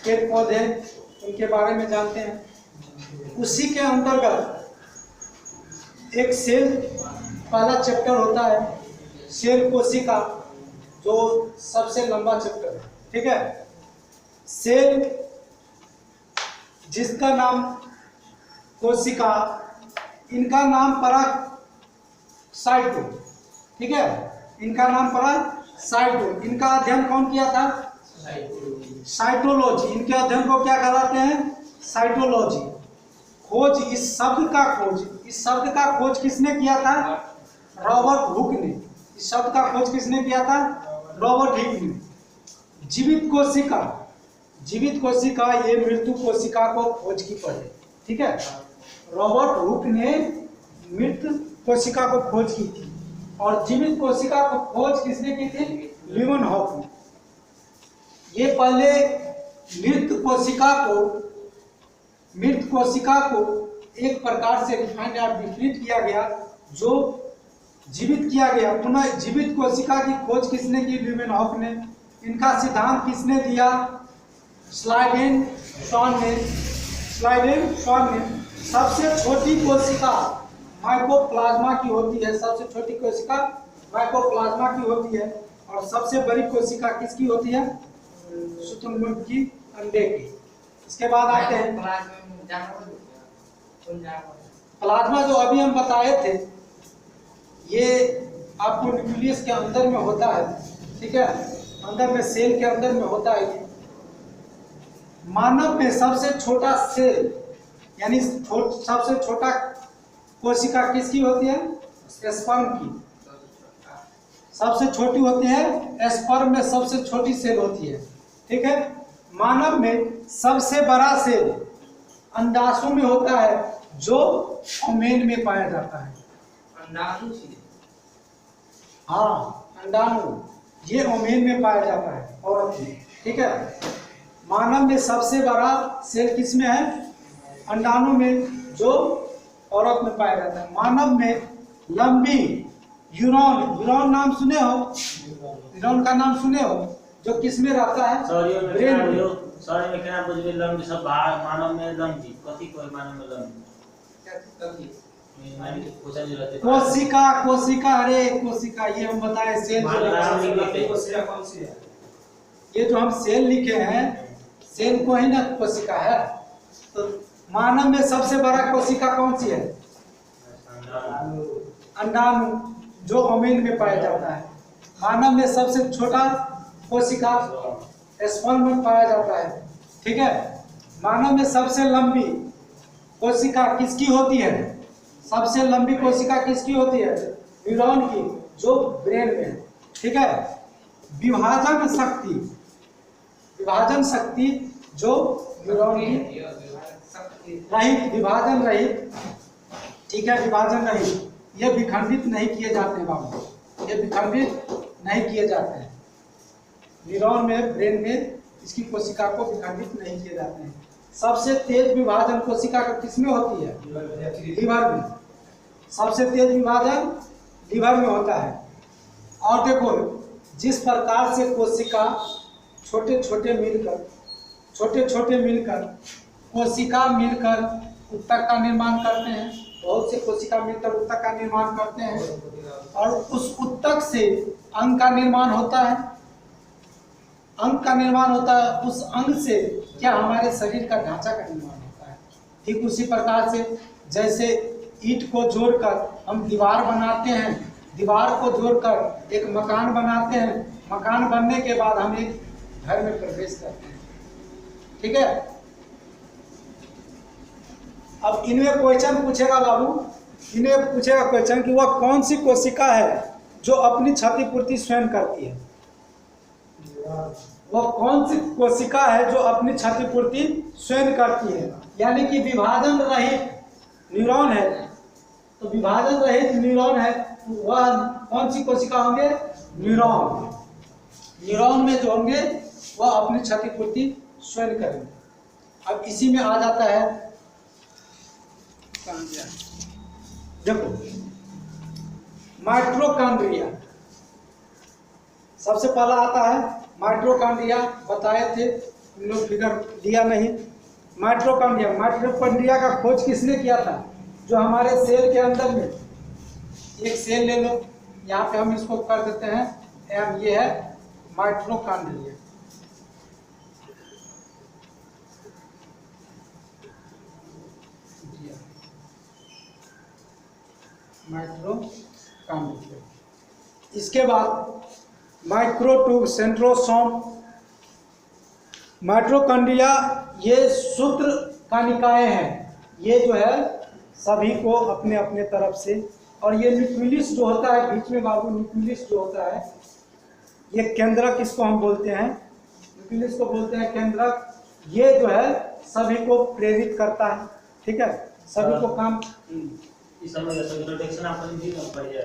पेड़ पौधे, उनके बारे में जानते हैं। उसी के अंतर्गत एक सेल पहला चैप्टर होता है, सेल कोशिका, जो सबसे लंबा चैप्टर है। ठीक है, सेल जिसका नाम कोशिका, इनका नाम पड़ा साइटो। ठीक है, इनका नाम पड़ा साइटो। इनका अध्ययन कौन किया था? साइटोलॉजी। इनके अध्ययन को क्या कहलाते हैं? साइटोलॉजी। खोज, इस शब्द का खोज किसने किया था? रॉबर्ट हुक ने। इस शब्द का खोज किसने किया था? रॉबर्ट हुक ने। जीवित कोशिका ये मृत्यु कोशिका को खोज की पड़े। ठीक है, रॉबर्ट हुक ने मृत कोशिका को खोज की थी, और जीवित कोशिका को खोज किसने की थी? लीवनहॉफ ने। ये पहले मृत कोशिका को एक प्रकार से डिफाइन या डिफिनिट किया गया, जो जीवित किया गया। पुनः जीवित कोशिका की खोज किसने की? लीवनहॉफ ने। इनका सिद्धांत किसने दिया? स्लाइडेन-शॉन ने। सबसे छोटी कोशिका माइकोप्लाज्मा की होती है। सबसे छोटी कोशिका माइकोप्लाज्मा की होती है, और सबसे बड़ी कोशिका किसकी होती है? शुतुरमुर्ग की, अंडे की। इसके बाद आते हैं प्लाज्मा, जो अभी हम बताए थे, ये आपको न्यूक्लियस के अंदर में होता है। ठीक है, अंदर में, सेल के अंदर में होता है। मानव में सबसे छोटा सेल, यानी सबसे छोटा कोशिका किसकी होती है? स्पर्म की। सबसे छोटी होती है स्पर्म में, सबसे छोटी सेल होती है। ठीक है, मानव में सबसे बड़ा सेल अंडाशु में होता है, जो ओमेन में पाया जाता है। हाँ, अंडाणु, ये ओमेन में पाया जाता है, औरत में। ठीक है, मानव में सबसे बड़ा सेल किसमें है? अंडाणु में, जो औरत में पाया जाता है। मानव में लंबी यूरोन नाम सुने हो? यूरोन का नाम सुने हो? जो किसमें रहता है? ब्रेन में। लंबी सब मानव में लंबी कथी कोई मानव में लंबी कोशिका, अरे कोशिका, ये हम बताए सेल। ये जो हम सेल लिखे हैं, सेल को ही ना कोशिका है। तो मानव में सबसे बड़ा कोशिका कौन सी है? अंडाणु, जो ओमेन में पाया जाता है। मानव में सबसे छोटा कोशिका स्पर्म में पाया जाता है। ठीक है, मानव में सबसे लंबी कोशिका किसकी होती है? सबसे लंबी कोशिका किसकी होती है? न्यूरॉन की, जो ब्रेन में है। ठीक है, विभाजन शक्ति जो न्यूरॉन की विभाजन रहित। ठीक है, विभाजन रहित, ये विखंडित नहीं किए जाते बाबू, ये विखंडित नहीं किए जाते हैं। न्यूरॉन में, ब्रेन में इसकी कोशिका को विखंडित नहीं किए जाते हैं। सबसे तेज विभाजन कोशिका का किसमें होती है? लीवर में। सबसे तेज विभाजन लीवर में होता है। और देखो, जिस प्रकार से कोशिका छोटे छोटे मिलकर कोशिका मिलकर उत्तक का निर्माण करते हैं। बहुत से कोशिका मिलकर उत्तक का निर्माण करते हैं, और उस उत्तक से अंग का निर्माण होता है। उस अंग से क्या हमारे शरीर का ढांचा का निर्माण होता है। ठीक उसी प्रकार से जैसे ईंट को जोड़कर हम दीवार बनाते हैं, दीवार को जोड़कर एक मकान बनाते हैं, मकान बनने के बाद हम एक घर में प्रवेश करते हैं। ठीक है, अब इनमें क्वेश्चन पूछेगा बाबू, इन्हें पूछेगा क्वेश्चन कि वह कौन सी कोशिका है जो अपनी क्षतिपूर्ति स्वयं करती है? वह कौन सी कोशिका है जो अपनी क्षतिपूर्ति स्वयं करती है? यानी कि विभाजन रहित न्यूरॉन है, तो विभाजन रहित न्यूरॉन है, वह कौन सी कोशिका होंगे? न्यूरॉन में जो होंगे वह अपनी क्षतिपूर्ति स्वयं करेंगे। अब इसी में आ जाता है, देखो, माइटोकॉन्ड्रिया। सबसे पहला आता है माइटोकॉन्ड्रिया, बताए थे तुम लोग फिगर लिया नहीं। माइटोकॉन्ड्रिया का खोज किसने किया था? जो हमारे सेल के अंदर में, एक सेल ले लो, यहाँ पे हम इसको कर देते हैं एम, ये है माइटोकॉन्ड्रिया। माइटोकॉन्ड्रिया। इसके बाद माइक्रोट्यूब, सेंट्रोसोम, माइटोकॉन्ड्रिया ये सूत्र का निकाय है। ये जो है सभी को अपने अपने तरफ से, और ये न्यूक्लियस जो होता है बीच में बाबू, न्यूक्लियस जो होता है, ये केंद्रक इसको हम बोलते हैं, न्यूक्लियस को बोलते हैं केंद्रक। ये जो है सभी को प्रेरित करता है, ठीक है, सभी को काम। इस समय इंट्रोडक्शन आपने दी ना पढ़िए।